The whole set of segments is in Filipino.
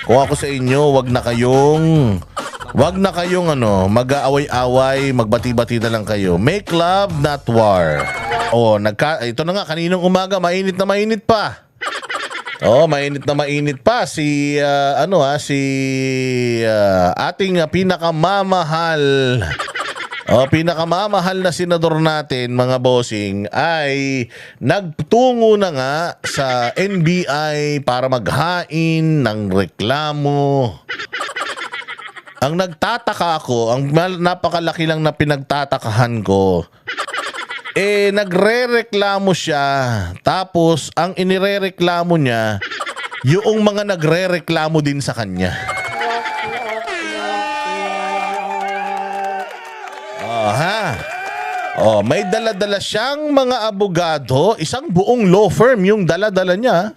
Kung ako sa inyo, wag na kayong mag-aaway-away, magbati-bati na lang kayo. Make love, not war. Ito na nga, kaninang umaga, mainit na mainit pa. Mainit na mainit pa si ating pinakamamahal na senador natin, mga bossing, ay nagtungo na nga sa NBI para maghain ng reklamo. Ang nagtataka ako, ang napakalaki lang na pinagtatakahan ko, nagrereklamo siya, tapos ang inirereklamo niya, yung mga nagrereklamo din sa kanya. May dala-dala siyang mga abogado, isang buong law firm yung dala-dala niya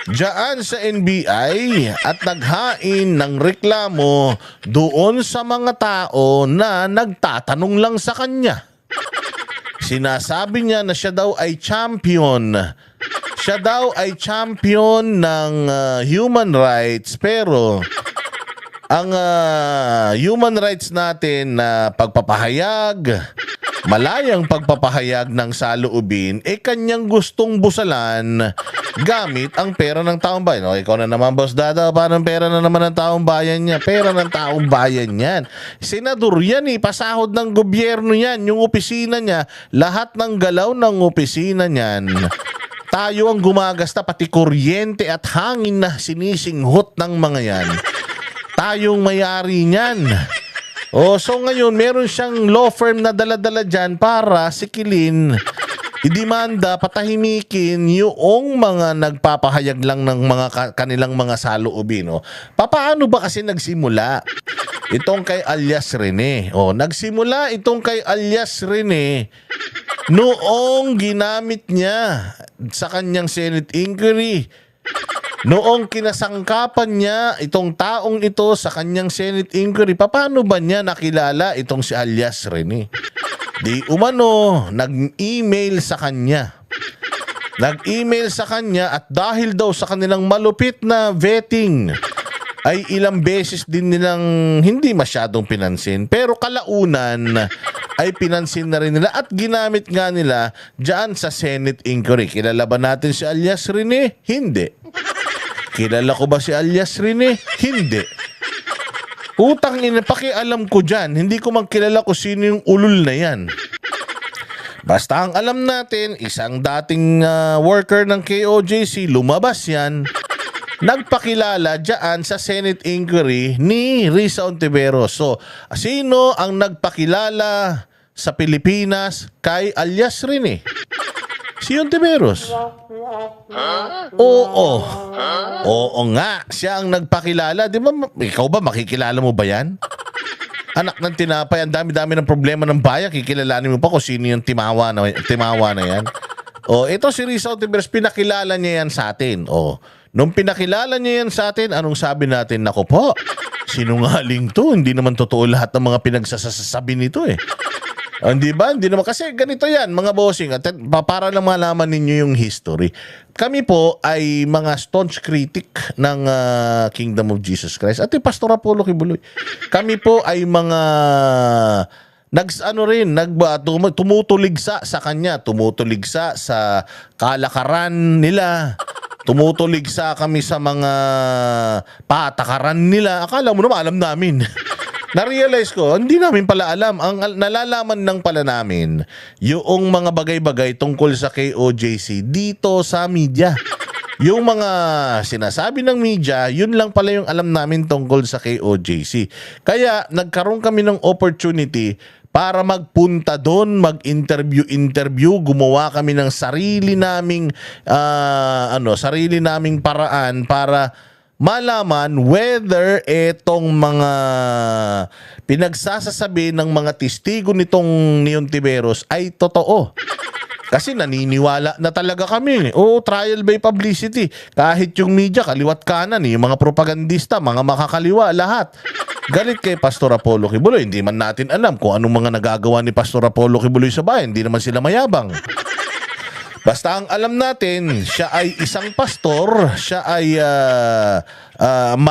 diyan sa NBI at naghain ng reklamo doon sa mga tao na nagtatanong lang sa kanya. Sinasabi niya na siya daw ay champion. Siya daw ay champion ng human rights, pero ang human rights natin na pagpapahayag, malayang pagpapahayag ng saloobin, kanyang gustong busalan gamit ang pera ng taong bayan. Ikaw na naman, Boss Dada, parang pera na naman ng taong bayan niya. Pera ng taong bayan yan. Senador yan, pasahod ng gobyerno yan. Yung opisina niya, lahat ng galaw ng opisina niyan, tayo ang gumagasta, pati kuryente at hangin na sinisinghot ng mga yan. Tayong mayari niyan. So ngayon, meron siyang law firm na dala-dala dyan para sikilin, idimanda, patahimikin yung mga nagpapahayag lang ng mga kanilang mga saloobin. Paano ba kasi nagsimula itong kay alias Rene? Nagsimula itong kay alias Rene noong ginamit niya sa kanyang Senate inquiry. Noong kinasangkapan niya itong taong ito sa kanyang Senate inquiry, paano ba niya nakilala itong si alias Rene? Di umano, nag-email sa kanya. Nag-email sa kanya at dahil daw sa kanilang malupit na vetting, ay ilang beses din nilang hindi masyadong pinansin. Pero kalaunan ay pinansin na rin nila at ginamit nga nila dyan sa Senate inquiry. Kilala ba natin si alias Rene? Hindi. Kilala ko ba si alias Rene? Hindi. Utang ina, pakialam ko dyan. Hindi ko magkilala kung sino yung ulul na yan. Basta ang alam natin, isang dating worker ng KOJC, lumabas yan, nagpakilala dyan sa Senate inquiry ni Risa Ontiveros. So, sino ang nagpakilala sa Pilipinas kay alias Rene? Si Ontiveros. Oo nga, siya ang nagpakilala. Di ba, ikaw ba, makikilala mo ba yan? Anak ng tinapay, ang dami-dami ng problema ng bayan, kikilalanin mo pa kung sino yung timawa na yan. Ito si Risa Ontiveros, pinakilala niya yan sa atin. Nung pinakilala niya yan sa atin, anong sabi natin? Nako po, sinungaling to. Hindi naman totoo lahat ng mga pinagsasasabi nito Hindi ba? Hindi naman. Kasi ganito yan, mga bossing. At para lang malaman ninyo yung history. Kami po ay mga staunch critic ng Kingdom of Jesus Christ. At Pastor Apollo Kibuloy. Kami po ay mga tumutuligsa sa kanya. Tumutuligsa sa kalakaran nila. Tumutuligsa kami sa mga patakaran nila. Akala mo naman alam namin. Na-realize ko, hindi namin pala alam. Ang nalalaman lang pala namin, yung mga bagay-bagay tungkol sa KOJC dito sa media. Yung mga sinasabi ng media, yun lang pala yung alam namin tungkol sa KOJC. Kaya nagkaroon kami ng opportunity para magpunta doon, mag-interview, gumawa kami ng sarili naming paraan para malaman whether etong mga pinagsasasabi ng mga testigo nitong ni Ontiveros ay totoo. Kasi naniniwala na talaga kami. Trial by publicity. Kahit yung media, kaliwat kanan, yung mga propagandista, mga makakaliwa, lahat. Galit kay Pastor Apollo Kibuloy. Hindi man natin alam kung anong mga nagagawa ni Pastor Apollo Kibuloy sa bayan. Hindi naman sila mayabang. Basta ang alam natin, siya ay isang pastor, siya ay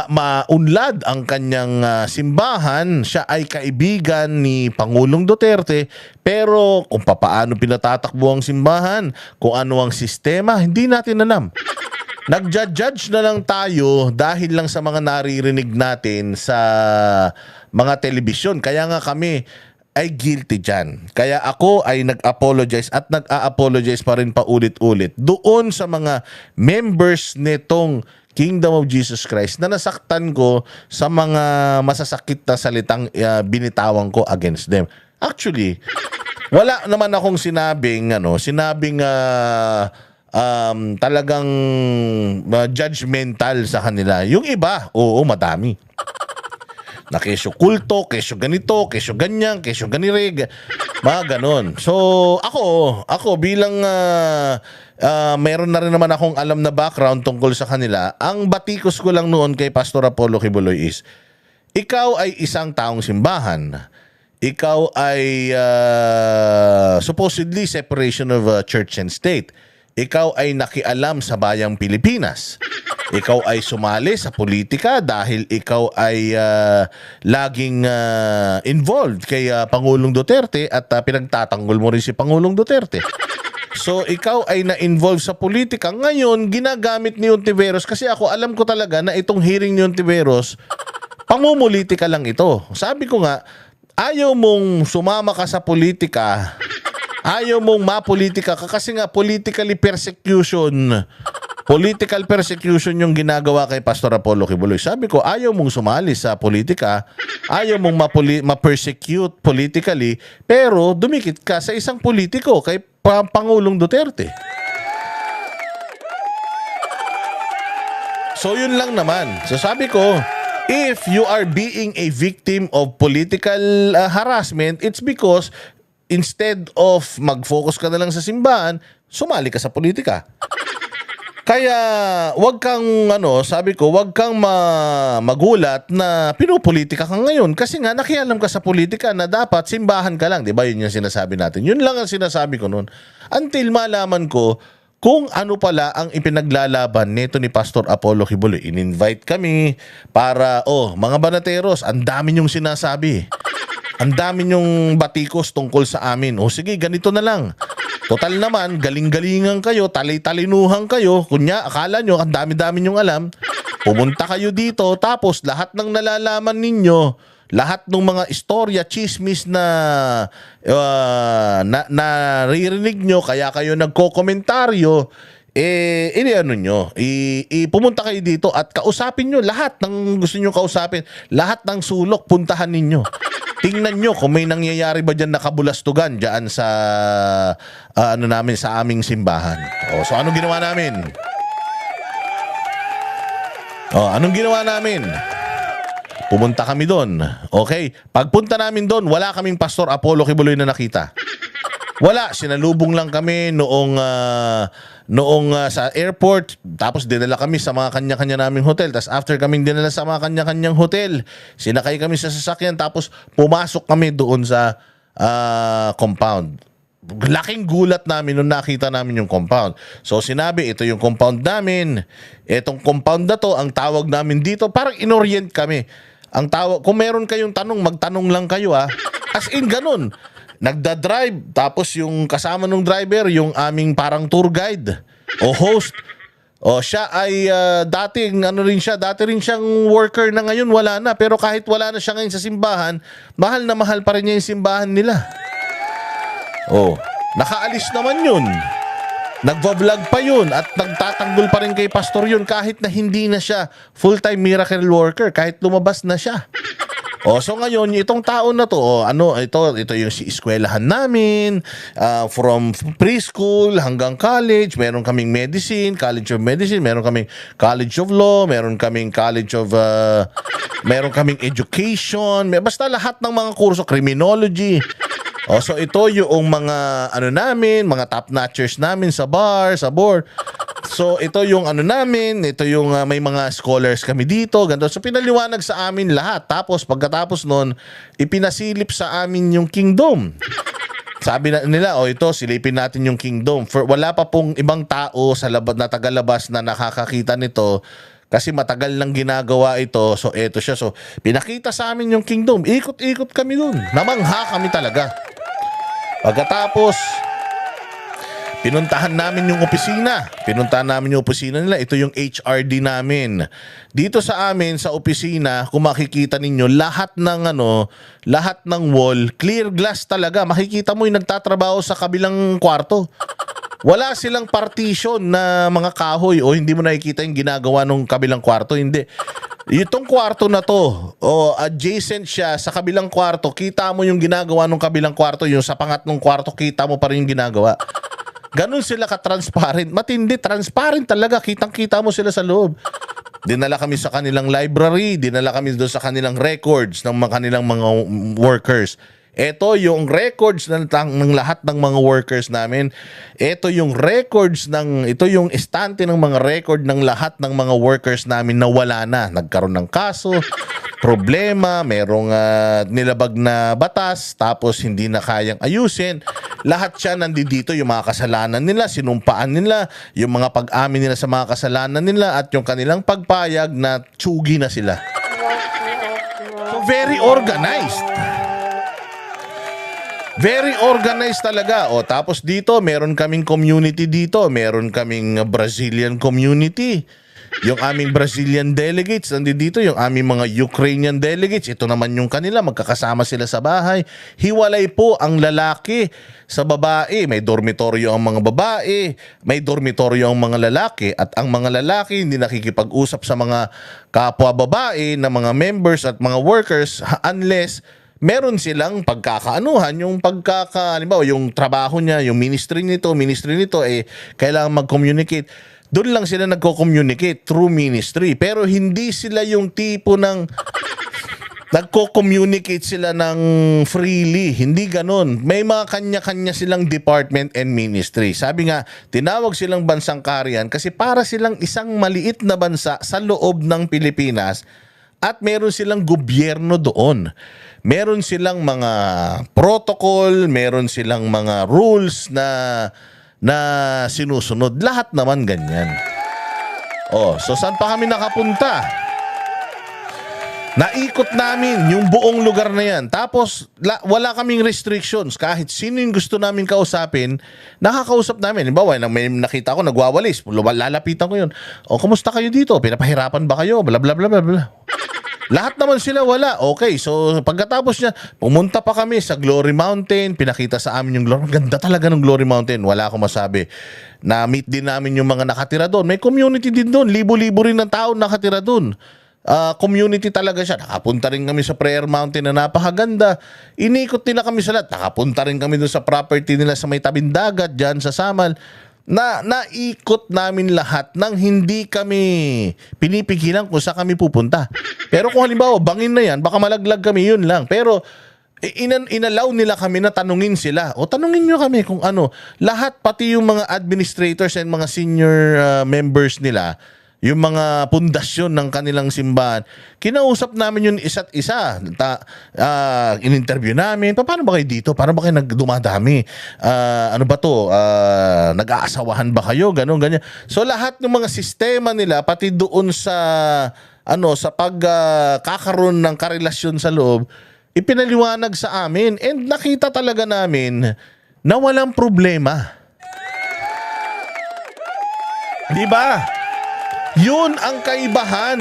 maunlad ang kanyang simbahan, siya ay kaibigan ni Pangulong Duterte, pero kung papaano pinatatakbo ang simbahan, kung ano ang sistema, hindi natin alam. Nagja-judge na lang tayo dahil lang sa mga naririnig natin sa mga telebisyon. Kaya nga kami ay guilty dyan. Kaya ako ay nag-apologize at nag-a-apologize pa rin paulit-ulit doon sa mga members nitong Kingdom of Jesus Christ na nasaktan ko sa mga masasakit na salitang binitawan ko against them. Actually, wala naman akong sinabing talagang judgmental sa kanila. Yung iba, oo, madami. Na kesyo kulto, kesyo ganito, kesyo ganyan, kesyo ganire, mga ganon. So, ako bilang mayroon na rin naman akong alam na background tungkol sa kanila, ang batikos ko lang noon kay Pastor Apollo Kibuloy is, ikaw ay isang taong simbahan. Ikaw ay supposedly separation of church and state. Ikaw ay nakialam sa bayang Pilipinas. Ikaw ay sumali sa politika dahil ikaw ay laging involved kay Pangulong Duterte at pinagtatanggol mo rin si Pangulong Duterte. So ikaw ay na-involve sa politika. Ngayon, ginagamit ni Ontiveros kasi ako alam ko talaga na itong hearing ni Ontiveros, pangumulitika lang ito. Sabi ko nga, ayaw mong sumama ka sa politika, ayaw mong mapolitika ka kasi nga political persecution yung ginagawa kay Pastor Apollo Kibuloy. Sabi ko, ayaw mong sumali sa politika, ayaw mong ma-persecute politically, pero dumikit ka sa isang politiko kay Pangulong Duterte. So yun lang naman. So sabi ko, if you are being a victim of political harassment, it's because instead of mag-focus ka na lang sa simbahan, sumali ka sa politika. Kaya wag kang wag kang magulat na pinupolitika ka ngayon kasi nga nakialam ka sa politika na dapat simbahan ka lang, 'di ba? Yun yung sinasabi natin. Yun lang ang sinasabi ko noon. Until malaman ko kung ano pala ang ipinaglalaban nito ni Pastor Apollo Kibuloy. In-invite kami para mga banateros, ang dami niyong sinasabi. Ang dami niyong batikos tungkol sa amin. Sige, ganito na lang. Total naman, galing-galingan kayo, talay-talinuhan kayo. Kunya, akala nyo, ang dami-dami nyong alam. Pumunta kayo dito, tapos lahat ng nalalaman ninyo, lahat ng mga istorya, chismis na naririnig nyo, kaya kayo nagko-komentaryo, pumunta kayo dito at kausapin nyo lahat ng gusto nyo kausapin, lahat ng sulok, puntahan ninyo. Tingnan nyo kung may nangyayari ba dyan nakabulastugan dyan sa sa aming simbahan. So anong ginawa namin? Pumunta kami doon. Okay? Pagpunta namin doon, wala kaming Pastor Apollo Kibuloy na nakita. Wala, sinalubong lang kami noong sa airport, tapos dinala kami sa mga kanya-kanya naming hotel. Tapos after kaming dinala sa mga kanya-kanyang hotel, sinakay kami sa sasakyan, tapos pumasok kami doon sa compound. Laking gulat namin nung nakita namin yung compound. So sinabi, ito yung compound namin. Itong compound na to, ang tawag namin dito, parang inorient kami. Ang tawag, kung meron kayong tanong, magtanong lang kayo As in, ganun. Nagda-drive, tapos yung kasama ng driver, yung aming parang tour guide o host. Siya ay dati rin siyang worker na ngayon wala na. Pero kahit wala na siya ngayon sa simbahan, mahal na mahal pa rin niya yung simbahan nila. Nakaalis naman yun. Nagva-vlog pa yun at nagtatanggol pa rin kay pastor yun kahit na hindi na siya full-time miracle worker, kahit lumabas na siya. So ngayon, itong taon na to, ito yung eskwelahan namin, from preschool hanggang college, meron kaming College of Medicine, meron kaming College of Law, meron kaming meron kaming Education, basta lahat ng mga kurso, Criminology. So ito yung mga namin, mga top notchers namin sa bar, sa board. So ito yung ito yung may mga scholars kami dito, ganito. So pinaliwanag sa amin lahat. Tapos pagkatapos noon, ipinasilip sa amin yung kingdom. sabi nila, ito, silipin natin yung kingdom. Wala pa pong ibang tao sa na tagalabas na nakakakita nito kasi matagal nang ginagawa ito. So, eto siya. So, pinakita sa amin yung kingdom. Ikot-ikot kami dun. Namangha kami talaga. Pagkatapos, pinuntahan namin yung opisina. Pinuntahan namin yung opisina nila. Ito yung HRD namin. Dito sa amin, sa opisina, kung makikita ninyo, lahat ng wall, clear glass talaga. Makikita mo yung nagtatrabaho sa kabilang kwarto. Wala silang partition na mga kahoy o hindi mo nakikita yung ginagawa ng kabilang kwarto. Hindi. Itong kwarto na to, adjacent siya sa kabilang kwarto, kita mo yung ginagawa ng kabilang kwarto. Yung sa pangatlong kwarto, kita mo pa rin yung ginagawa. Ganun sila ka-transparent. Matindi, transparent talaga. Kitang-kita mo sila sa loob. Dinala kami sa kanilang library, dinala kami doon sa kanilang records ng kanilang mga workers. Ito yung records ng lahat ng mga workers namin. Ito yung estante ng mga record ng lahat ng mga workers namin na wala na. Nagkaroon ng kaso, problema, merong nilabag na batas, tapos hindi na kayang ayusin. Lahat siya nandito, yung mga kasalanan nila, sinumpaan nila, yung mga pag-amin nila sa mga kasalanan nila, at yung kanilang pagpayag na tsugi na sila. So very organized. Very organized talaga. Tapos dito, meron kaming community dito. Meron kaming Brazilian community. Yung aming Brazilian delegates, nandito yung aming mga Ukrainian delegates. Ito naman yung kanila, magkakasama sila sa bahay. Hiwalay po ang lalaki sa babae. May dormitoryo ang mga babae, may dormitoryo ang mga lalaki. At ang mga lalaki hindi nakikipag-usap sa mga kapwa babae na mga members at mga workers unless meron silang pagkakaanuhan, yung halimbawa, yung trabaho niya, yung ministry nito, kailangan mag-communicate. Doon lang sila nagko-communicate through ministry. Pero hindi sila yung tipo ng nagko-communicate sila ng freely. Hindi ganon. May mga kanya-kanya silang department and ministry. Sabi nga, tinawag silang bansang Karian kasi para silang isang maliit na bansa sa loob ng Pilipinas at meron silang gobyerno doon. Meron silang mga protocol, meron silang mga rules na sinusunod. Lahat naman ganyan. So saan pa kami nakapunta? Naikot namin yung buong lugar na yan. Tapos wala kaming restrictions. Kahit sino yung gusto namin kausapin, nakakausap namin. Halimbawa, may nakita ko nagwawalis, lalapitan ko yun. Kumusta kayo dito? Pinapahirapan ba kayo? Bla bla bla bla bla. Lahat naman sila wala. Okay, so pagkatapos niya, pumunta pa kami sa Glory Mountain, pinakita sa amin yung Glory. Ganda talaga ng Glory Mountain, wala akong masabi. Na-meet din namin yung mga nakatira doon. May community din doon, libo-libo rin ng tao nakatira doon. Community talaga siya. Nakapunta rin kami sa Prayer Mountain na napakaganda. Inikot nila kami sa lahat. Nakapunta rin kami doon sa property nila sa may tabing dagat, dyan sa Samal. Naikot namin lahat nang hindi kami pinipigilan kung saan kami pupunta. Pero kung halimbawa bangin na yan, baka malaglag kami, yun lang. Pero inalaw nila kami na tanungin sila. Tanungin nyo kami kung ano. Lahat, pati yung mga administrators and mga senior members nila, yung mga pundasyon ng kanilang simbahan, kinausap namin yung isa't isa. In-interview namin, paano ba kayo dito? Paano ba kayo nagdumadami? Ano ba to? Nag-aasawahan ba kayo? Ganon, ganyan. So lahat ng mga sistema nila, pati doon sa sa pagkakaroon ng karelasyon sa loob, ipinaliwanag sa amin. And nakita talaga namin na walang problema. Diba? Yun ang kaibahan.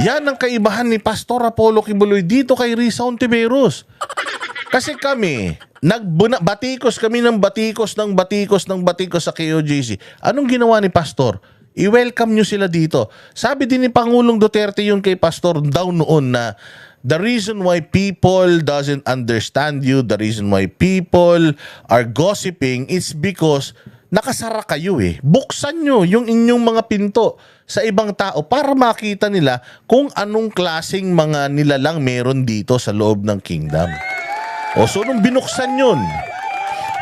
Yan ang kaibahan ni Pastor Apollo Kibuloy dito kay Risa Ontiveros. Kasi kami, batikos kami ng batikos sa KOJC. Anong ginawa ni Pastor? I-welcome nyo sila dito. Sabi din ni Pangulong Duterte yun kay Pastor daw noon na the reason why people doesn't understand you, the reason why people are gossiping, is because nakasara kayo eh. Buksan nyo yung inyong mga pinto sa ibang tao para makita nila kung anong klaseng mga nilalang meron dito sa loob ng kingdom. So nung binuksan yun,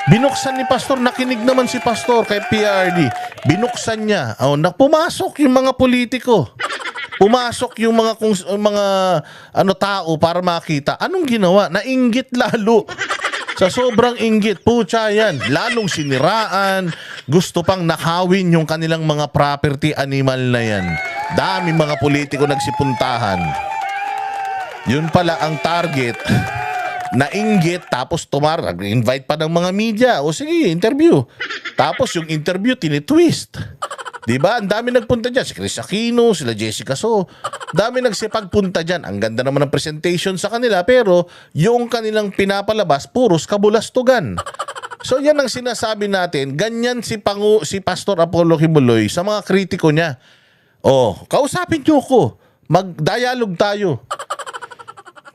binuksan ni Pastor, nakinig naman si Pastor kay PRD, binuksan niya, pumasok yung mga politiko. Pumasok yung mga tao para makita. Anong ginawa? Nainggit lalo. Sa sobrang inggit, putya yan. Lalong siniraan, gusto pang nakawin yung kanilang mga property animal na yan. Dami mga politiko nagsipuntahan. Yun pala ang target. Nainggit, tapos nag-invite pa ng mga media. O sige, interview. Tapos yung interview, tinitwist. Diba? Ang dami nagpunta dyan. Si Chris Aquino, sila Jessica So. Dami nagsipagpunta dyan. Ang ganda naman ng presentation sa kanila, pero yung kanilang pinapalabas, puros kabulastugan. So yan ang sinasabi natin. Ganyan si Pastor Apollo Kibuloy sa mga kritiko niya. Oh, kausapin niyo ko. Mag-dialogue tayo.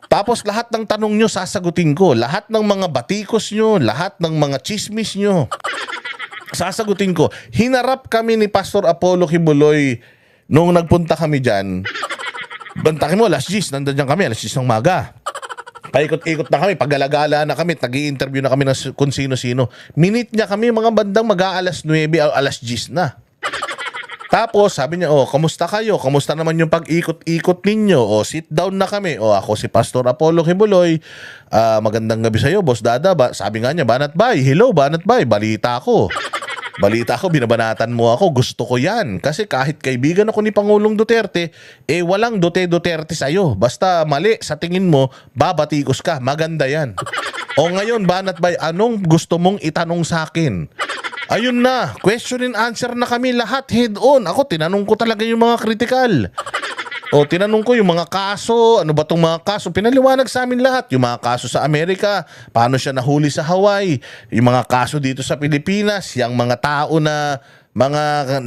Tapos lahat ng tanong nyo sasagutin ko. Lahat ng mga batikos nyo, lahat ng mga chismis nyo, sasagutin ko. Hinarap kami ni Pastor Apollo Kibuloy nung nagpunta kami dyan. Bantakin mo, alas 10, nandun kami, alas 10 ng maga. Paikot-ikot na kami, paggalagala na kami, nag-i-interview na kami ng kung sino-sino. Minute niya kami, mga bandang mag-aalas 9 o alas 10 na. Tapos sabi niya, kamusta kayo? Kamusta naman yung pag-ikot-ikot ninyo? Sit down na kami. Ako si Pastor Apollo Kibuloy. Magandang gabi sa iyo, Boss Dada. Sabi nga niya, Banat Bay. Hello, Banat Bay. Balita ko, binabanatan mo ako. Gusto ko yan. Kasi kahit kaibigan ako ni Pangulong Duterte, walang Duterte sa'yo. Basta mali sa tingin mo, babatikos ka. Maganda yan. Ngayon, Banat Bay, anong gusto mong itanong sa akin? Ayun na, question and answer na kami lahat head on. Ako, tinanong ko talaga yung mga critical. Tinanong ko yung mga kaso, ano ba itong mga kaso? Pinaliwanag sa amin lahat. Yung mga kaso sa Amerika, paano siya nahuli sa Hawaii, yung mga kaso dito sa Pilipinas, yung mga tao na mga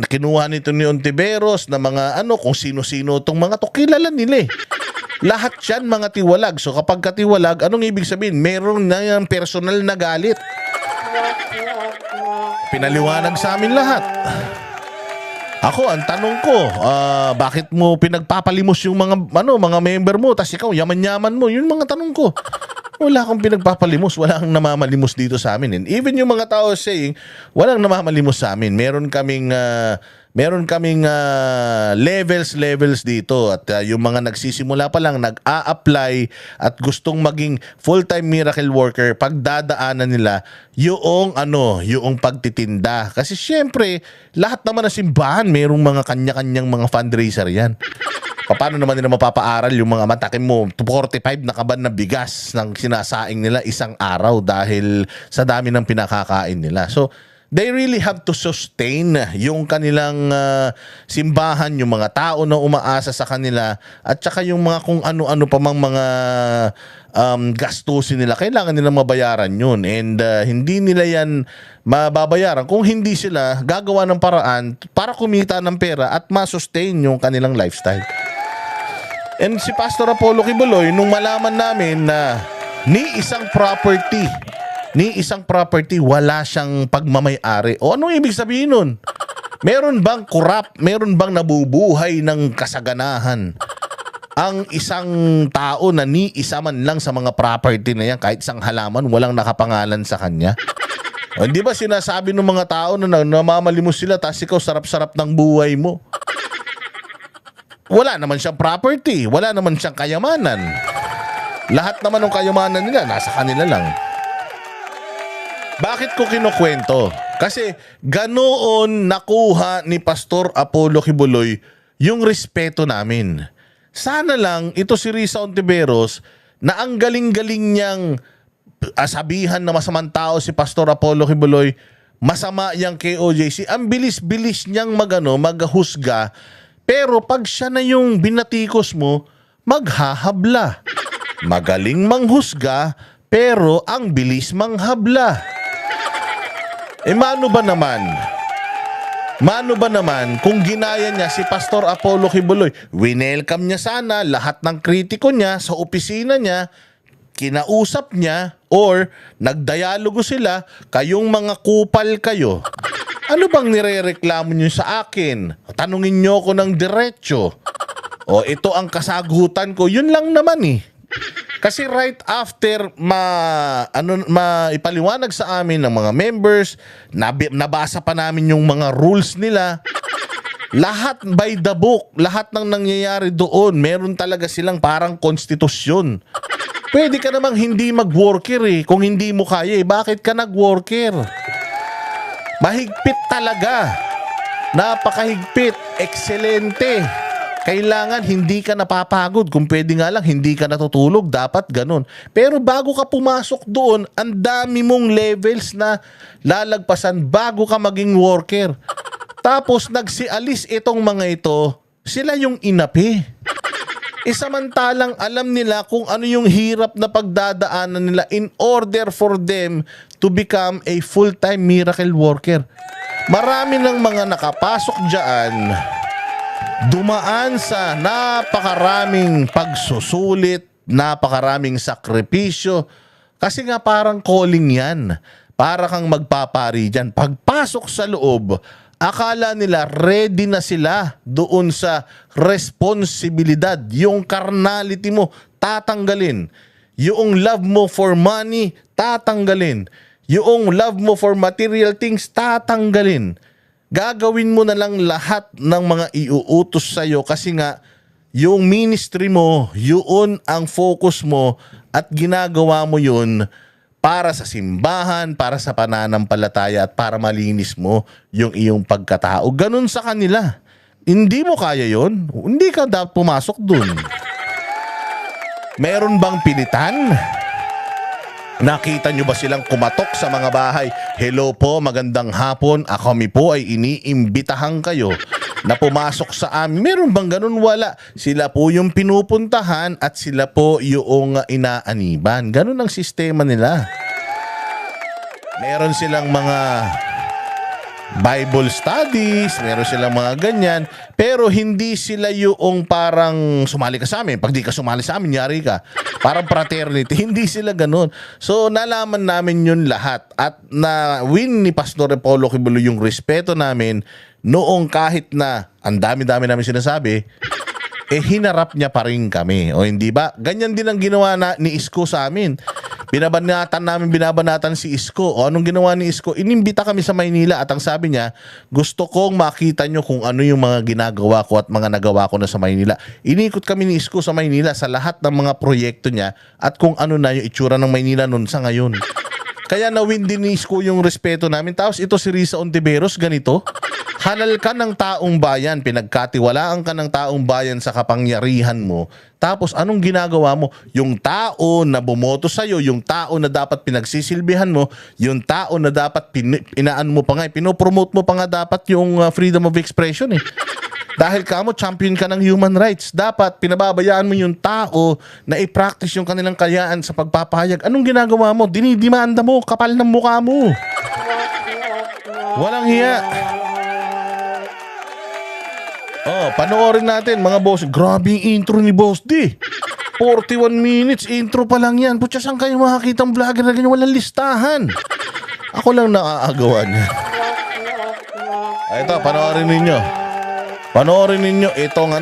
kinuha nito ni Ontiveros, na mga kung sino-sino itong mga to, kilala nila Lahat yan mga tiwalag. So kapag katiwalag, anong ibig sabihin? Meron na yung personal na galit. Pinaliwanag sa amin lahat. Ako, ang tanong ko, bakit mo pinagpapalimos yung mga member mo, tas ikaw, yaman-yaman mo? Yun mga tanong ko. Wala akong pinagpapalimos, wala kang namamalimos dito sa amin. And even yung mga tao saying, walang namamalimos sa amin. Meron kaming levels dito, at yung mga nagsisimula pa lang nag-a-apply at gustong maging full-time miracle worker, pagdadaanan nila yung pagtitinda. Kasi syempre lahat naman ng simbahan merong mga kanya-kanyang mga fundraiser yan. Paano naman nila mapapaaral yung mga matakin mo 45 na kaban na bigas ng sinasaing nila isang araw dahil sa dami ng pinakakain nila. So they really have to sustain yung kanilang simbahan, yung mga tao na umaasa sa kanila, at saka yung mga kung ano-ano pa mang mga gastusin nila. Kailangan nilang mabayaran yun. And hindi nila yan mababayaran kung hindi sila gagawa ng paraan para kumita ng pera at masustain yung kanilang lifestyle. And si Pastor Apollo Kibuloy, nung malaman namin na ni isang property, wala siyang pagmamay-ari. Anong ibig sabihin nun? Meron bang corrupt? Meron bang nabubuhay ng kasaganahan ang isang tao na ni isa man lang sa mga property na yan, kahit isang halaman, walang nakapangalan sa kanya? Hindi ba sinasabi ng mga tao na namamalimos sila, tapos ikaw sarap-sarap ng buhay mo? Wala naman siyang property, wala naman siyang kayamanan. Lahat naman ng kayamanan nila nasa kanila lang. Bakit ko kinukwento? Kasi ganoon nakuha ni Pastor Apollo Kibuloy yung respeto namin. Sana lang ito si Risa Ontiveros, na ang galing-galing niyang sabihan na masamang tao si Pastor Apollo Kibuloy, masama yang KOJC, ang bilis-bilis niyang maghusga, pero pag siya na yung binatikos mo, maghahabla. Magaling manghusga, pero ang bilis manghabla. Mano ba naman kung ginaya niya si Pastor Apollo Kibuloy? Winelcome niya sana lahat ng kritiko niya sa opisina niya, kinausap niya, or nagdialogo sila, kayong mga kupal kayo. Ano bang nirereklamo niyo sa akin? Tanungin niyo ako ng diretso. Ito ang kasagutan ko. Yun lang naman Kasi right after ipaliwanag sa amin ng mga members, nabasa pa namin yung mga rules nila. Lahat by the book, lahat ng nangyayari doon, meron talaga silang parang konstitusyon. Pwede ka namang hindi mag-worker eh. Kung hindi mo kaya eh, bakit ka nag-worker? Mahigpit talaga. Napakahigpit. Excelente. Kailangan hindi ka napapagod. Kung pwede nga lang, hindi ka natutulog. Dapat ganun. Pero bago ka pumasok doon, ang dami mong levels na lalagpasan bago ka maging worker. Tapos nagsialis itong mga ito, sila yung inapi. Samantalang alam nila kung ano yung hirap na pagdadaanan nila in order for them to become a full-time miracle worker. Marami ng mga nakapasok dyan, dumaan sa napakaraming pagsusulit, napakaraming sakripisyo. Kasi nga parang calling yan. Para kang magpapari dyan. Pagpasok sa loob, akala nila ready na sila doon sa responsibilidad. Yung carnality mo, tatanggalin. Yung love mo for money, tatanggalin. Yung love mo for material things, tatanggalin. Gagawin mo na lang lahat ng mga iuutos sa'yo kasi nga yung ministry mo, yun ang focus mo at ginagawa mo yun para sa simbahan, para sa pananampalataya at para malinis mo yung iyong pagkatao. Ganun sa kanila. Hindi mo kaya yun, hindi ka dapat pumasok dun. Meron bang pilitan? Nakita nyo ba silang kumatok sa mga bahay? Hello po, magandang hapon. Kami po ay iniimbitahan kayo na pumasok sa amin. Meron bang ganun? Wala. Sila po yung pinupuntahan at sila po yung inaaniban. Ganun ang sistema nila. Meron silang mga Bible studies, meron silang mga ganyan, pero hindi sila yung parang sumali ka sa amin. Pag di ka sumali sa amin, yari ka. Parang fraternity. Hindi sila ganun. So, nalaman namin yun lahat. At na-win ni Pastor Apollo Kibuloy yung respeto namin noong kahit na ang dami-dami namin sinasabi, hinarap niya pa rin kami. O hindi ba? Ganyan din ang ginawa ni Isko sa amin. Binabanatan si Isko. O anong ginawa ni Isko? Inimbita kami sa Maynila at ang sabi niya, gusto kong makita nyo kung ano yung mga ginagawa ko at mga nagawa ko na sa Maynila. Inikot kami ni Isko sa Maynila sa lahat ng mga proyekto niya at kung ano na yung itsura ng Maynila noon sa ngayon. Kaya na-win din ni Isko yung respeto namin. Tapos ito si Risa Ontiveros, ganito. Halal ka ng taong bayan, pinagkatiwalaan ka ng taong bayan sa kapangyarihan mo. Tapos anong ginagawa mo? Yung tao na bumoto sa'yo, yung tao na dapat pinagsisilbihan mo, yung tao na dapat pinopromote mo pa nga dapat yung freedom of expression eh. Dahil kamo champion ka ng human rights, dapat pinababayaan mo yung tao na i-practice yung kanilang kayaan sa pagpapahayag. Anong ginagawa mo? Dinidimanda mo, kapal ng mukha mo. Walang hiya. Oh, panoorin natin mga boss. Grabe yung intro ni Boss D. 41 minutes intro pa lang yan. Putya, saan kayo makakita ang vlogger na ganyan? Walang listahan. Ako lang naaagawan. Ito, panoorin ninyo. Panoorin ninyo itong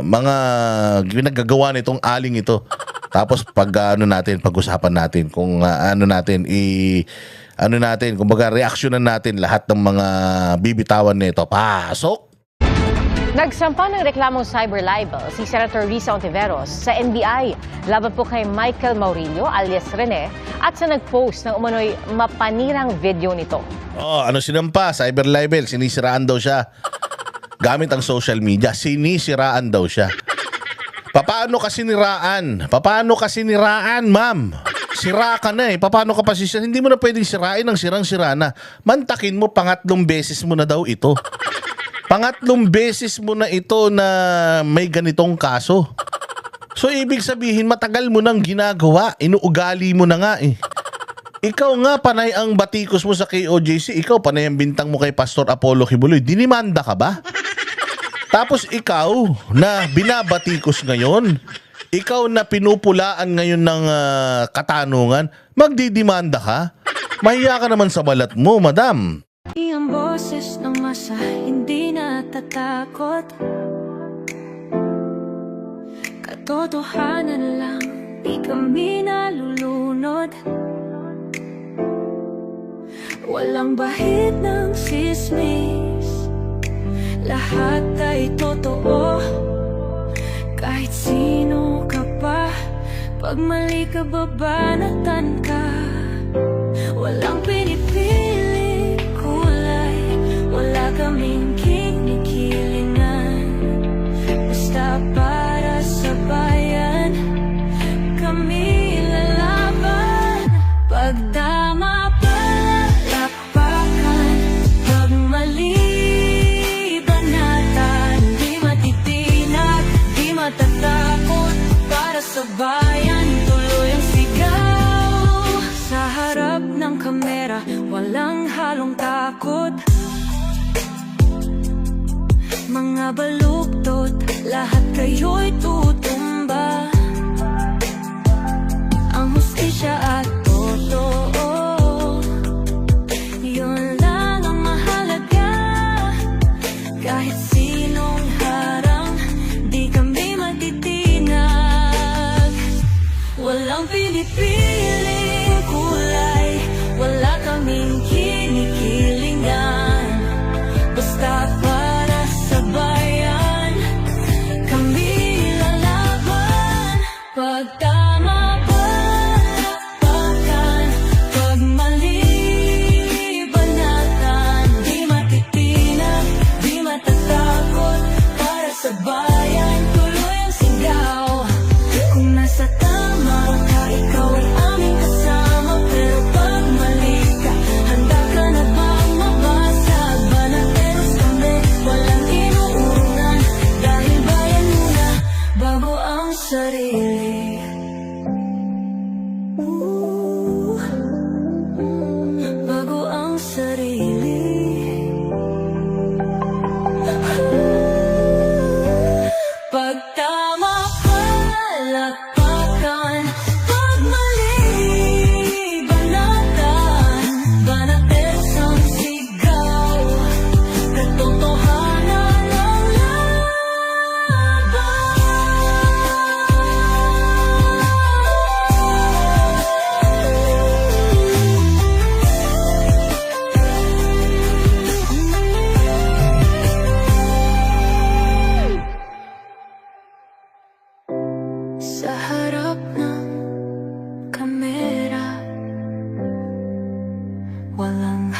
mga ginagagawa nitong aling ito. Tapos pag-usapan natin kung kumbaga reaksyonan natin lahat ng mga bibitawan nito. Pasok! Nagsampa ng reklamong cyber libel si Senator Risa Ontiveros sa NBI laban po kay Michael Maurilio alias Rene at sa nagpost ng umano'y mapanirang video nito. Ano sinampa? Cyber libel. Sinisiraan daw siya. Gamit ang social media. Sinisiraan daw siya. Paano ka siniraan? Paano ka siniraan, ma'am? Sira ka na eh. Paano ka pa sisira? Hindi mo na pwedeng sirain ng sirang-sira na. Mantakin mo, pangatlong beses mo na daw ito. Pangatlong beses mo na ito na may ganitong kaso. So, ibig sabihin, matagal mo nang ginagawa. Inuugali mo na nga eh. Ikaw nga, panay ang batikos mo sa KOJC. Ikaw, panay ang bintang mo kay Pastor Apollo Kibuloy. Dinimanda ka ba? Tapos ikaw na binabatikos ngayon, ikaw na pinupulaan ngayon ng katanungan, magdidimanda ka? Mahiya ka naman sa balat mo, madam. Ang boses ng masa, hindi natatakot. Katotohanan lang, di kami nalulunod. Walang bahid ng sismis, lahat ay totoo. Kahit sino ka pa Pag mali ka, babanatan ka. Walang pinipili kulay, wala kaming kinikilingan. Basta para sa bayan, kami lalaban. Pag tama palakpakan, pag mali banatan. Di matitinag, di matatakot, para sa bayan tuloy ang sigaw. Sa harap ng kamera, walang halong takot. Mga baluktot, lahat kayo'y tutumba. Ang hustisya at totoo, yun lang ang mahalaga. Kahit sinong harang, di kami matitinag. Walang pinipiling kulay, wala kaming kinikilingan. Basta para sa bayan, kami lalaban. Pag tama palakpakan, pag mali banatan. Di matitinag, di matatakot, para sa bayan tuloy ang sigaw. Kung nasa tama ka, ikaw ay aming kasama. Pero pag mali ka, handa ka na bang mabasag? Banateros kami, walang inuurungan. Dahil bayan muna, bago ang sarili. Bago ang sarili. Pag tama palakpakan, pag mali banatan. Banateros ang sigaw, katotohanan ang sa harap ng kamera, walang